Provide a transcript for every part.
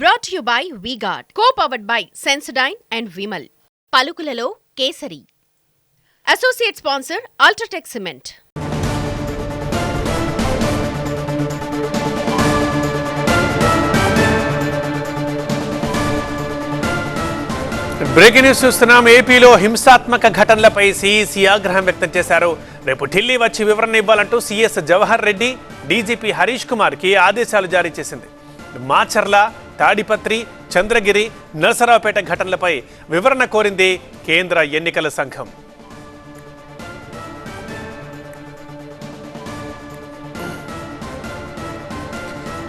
Brought to you by V-Guard, co-powered by Sensodyne and Vimal. పలుకులలో కేసరి. Associate sponsor Ultratech Cement. Breaking news చూస్తున్నాం. ఏపీలో హింసాత్మక ఘటనలపై CEC ఆగ్రహం వ్యక్తం చేశారు. రేపు ఢిల్లీ వచ్చి వివరణ ఇవ్వాలంటూ సీఎస్ జవహర్ రెడ్డి డీజీపీ హరీష్ కుమార్కి ఆదేశాలు జారీ చేసింది. మాచర్ల, తాడిపత్రి, చంద్రగిరి, నరసరావుపేట ఘటనలపై వివరణ కోరింది కేంద్ర ఎన్నికల సంఘం.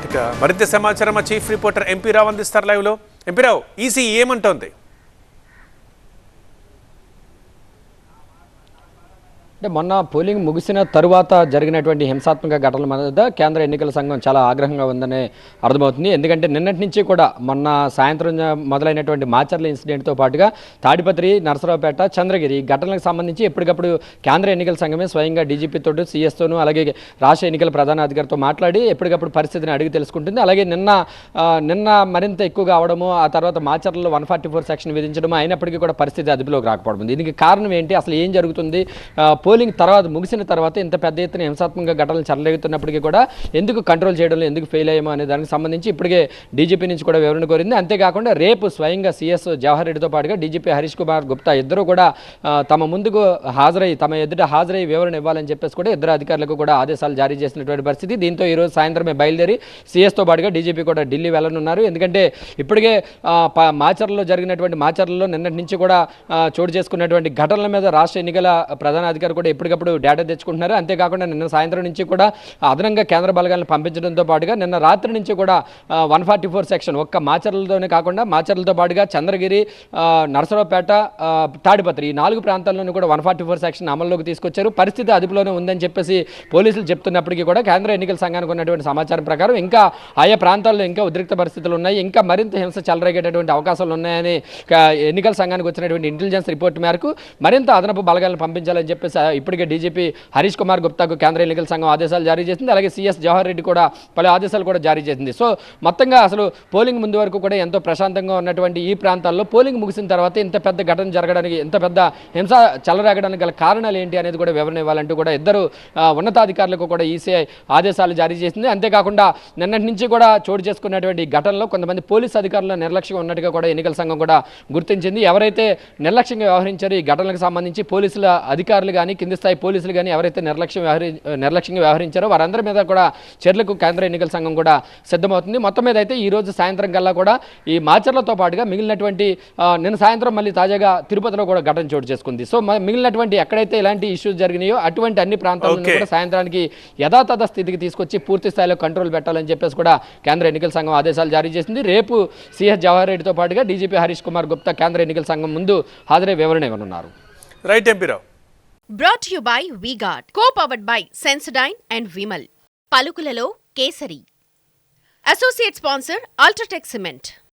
ఇక మరింత సమాచారం మా చీఫ్ రిపోర్టర్ ఎంపీ రావు అందిస్తారు లైవ్లో. ఎంపీ రావు, ఈసీ ఏమంటోంది? మొన్న పోలింగ్ ముగిసిన తరువాత జరిగినటువంటి హింసాత్మక ఘటనల మీద కేంద్ర ఎన్నికల సంఘం చాలా ఆగ్రహంగా ఉందని అర్థమవుతుంది. ఎందుకంటే నిన్నటి నుంచి కూడా మొన్న సాయంత్రం మొదలైనటువంటి మాచర్ల ఇన్సిడెంట్తో పాటుగా తాడిపత్రి, నరసరావుపేట, చంద్రగిరి ఘటనలకు సంబంధించి ఎప్పటికప్పుడు కేంద్ర ఎన్నికల సంఘమే స్వయంగా డీజీపీతో, సీఎస్తోనూ అలాగే రాష్ట్ర ఎన్నికల ప్రధాన అధికారితో మాట్లాడి ఎప్పటికప్పుడు పరిస్థితిని అడిగి తెలుసుకుంటుంది. అలాగే నిన్న మరింత ఎక్కువగా అవడము, ఆ తర్వాత మాచర్లలో 144 సెక్షన్ విధించడము అయినప్పటికీ కూడా పరిస్థితి అదుపులోకి రాకపోవడం. దీనికి కారణం ఏంటి, అసలు ఏం జరుగుతుంది? పోలింగ్ తర్వాత ముగిసిన తర్వాత ఇంత పెద్ద ఎత్తున హింసాత్మక ఘటనలు చెలరేగుతున్నప్పటికీ కూడా ఎందుకు కంట్రోల్ చేయడంలో ఎందుకు ఫెయిల్ అయ్యామో అనే దానికి సంబంధించి ఇప్పటికే డీజీపీ నుంచి కూడా వివరణ కోరింది. అంతేకాకుండా రేపు స్వయంగా సీఎస్ జవహర్ రెడ్డితో పాటుగా డీజీపీ హరీష్ కుమార్ గుప్తా ఇద్దరు కూడా తమ ముందుకు తమ ఎదుట హాజరై వివరణ ఇవ్వాలని చెప్పేసి కూడా ఇద్దరు అధికారులకు కూడా ఆదేశాలు జారీ చేసినటువంటి పరిస్థితి. దీంతో ఈరోజు సాయంత్రమే బయలుదేరి సీఎస్తో పాటుగా డీజీపీ కూడా ఢిల్లీ వెళ్ళనున్నారు. ఎందుకంటే ఇప్పటికే మాచర్లలో నిన్నటి నుంచి కూడా చోటు చేసుకున్నటువంటి ఘటనల మీద రాష్ట్ర ఎన్నికల ప్రధాన అధికారి కూడా ఎప్పటికప్పుడు డేటా తెచ్చుకుంటున్నారు. అంతేకాకుండా నిన్న సాయంత్రం నుంచి కూడా అదనంగా కేంద్ర బలగాలను పంపించడంతో పాటుగా నిన్న రాత్రి నుంచి కూడా 144 సెక్షన్ ఒక్క మాచర్లతోనే కాకుండా మాచర్లతో పాటుగా చంద్రగిరి, నరసరావుపేట, తాడిపత్రి ఈ 4 ప్రాంతాల్లోనూ కూడా 144 సెక్షన్ అమల్లోకి తీసుకొచ్చారు. పరిస్థితి అదుపులోనే ఉందని చెప్పేసి పోలీసులు చెప్తున్నప్పటికీ కూడా కేంద్ర ఎన్నికల సంఘానికి ఉన్నటువంటి సమాచారం ప్రకారం ఇంకా ఆయా ప్రాంతాల్లో ఇంకా ఉద్రిక్త పరిస్థితులు ఉన్నాయి, ఇంకా మరింత హింస చెలరేగేటటువంటి అవకాశాలు ఉన్నాయని ఎన్నికల సంఘానికి వచ్చినటువంటి ఇంటెలిజెన్స్ రిపోర్ట్ మేరకు మరింత అదనపు బలగాలను పంపించాలని చెప్పేసి ఇప్పటికే డీజీపీ హరీష్ కుమార్ గుప్తాకు కేంద్ర ఎన్నికల సంఘం ఆదేశాలు జారీ చేసింది. అలాగే సీఎస్ జవహర్ రెడ్డి కూడా పలు ఆదేశాలు కూడా జారీ చేసింది. సో మొత్తంగా అసలు పోలింగ్ ముందు వరకు కూడా ఎంతో ప్రశాంతంగా ఉన్నటువంటి ఈ ప్రాంతాల్లో పోలింగ్ ముగిసిన తర్వాత ఇంత పెద్ద ఘటన జరగడానికి, ఇంత పెద్ద హింస చెలరేగడానికి గల కారణాలు ఏంటి అనేది కూడా వివరణ ఇవ్వాలంటూ కూడా ఇద్దరు ఉన్నతాధికారులకు కూడా ఈసీఐ ఆదేశాలు జారీ చేసింది. అంతేకాకుండా నిన్నటి నుంచి కూడా చోటు చేసుకున్నటువంటి ఘటనలో కొంతమంది పోలీసు అధికారుల నిర్లక్ష్యం ఉన్నట్టుగా కూడా ఎన్నికల సంఘం కూడా గుర్తించింది. ఎవరైతే నిర్లక్ష్యంగా వ్యవహరించారో ఈ ఘటనలకు సంబంధించి పోలీసుల అధికారులు కానీ కింది స్థాయి పోలీసులు కానీ ఎవరైతే నిర్లక్ష్యంగా వ్యవహరించారో వారందరి మీద కూడా చర్యలకు కేంద్ర ఎన్నికల సంఘం కూడా సిద్ధమవుతుంది. మొత్తం మీద అయితే ఈ రోజు సాయంత్రం కల్లా కూడా ఈ మాచర్లతో పాటుగా మిగిలినటువంటి నిన్న సాయంత్రం మళ్ళీ తాజాగా తిరుపతిలో కూడా ఘటన చోటు చేసుకుంది. సో మిగిలినటువంటి ఎక్కడైతే ఇలాంటి ఇష్యూస్ జరిగినాయో అటువంటి అన్ని ప్రాంతాలను కూడా సాయంత్రానికి యథాతథ స్థితికి తీసుకొచ్చి పూర్తి స్థాయిలో కంట్రోల్ పెట్టాలని చెప్పేసి కూడా కేంద్ర ఎన్నికల సంఘం ఆదేశాలు జారీ చేసింది. రేపు సీఎస్ జవహర్ రెడ్డితో పాటుగా డీజీపీ హరీష్ కుమార్ గుప్తా కేంద్ర ఎన్నికల సంఘం ముందు హాజరై వివరణ ఇవ్వనున్నారు. రైట్ MP Rao. Brought to you by V-Guard, co-powered by Sensodyne and Vimal. పలుకులలో కేసరి. Associate sponsor Ultratech Cement.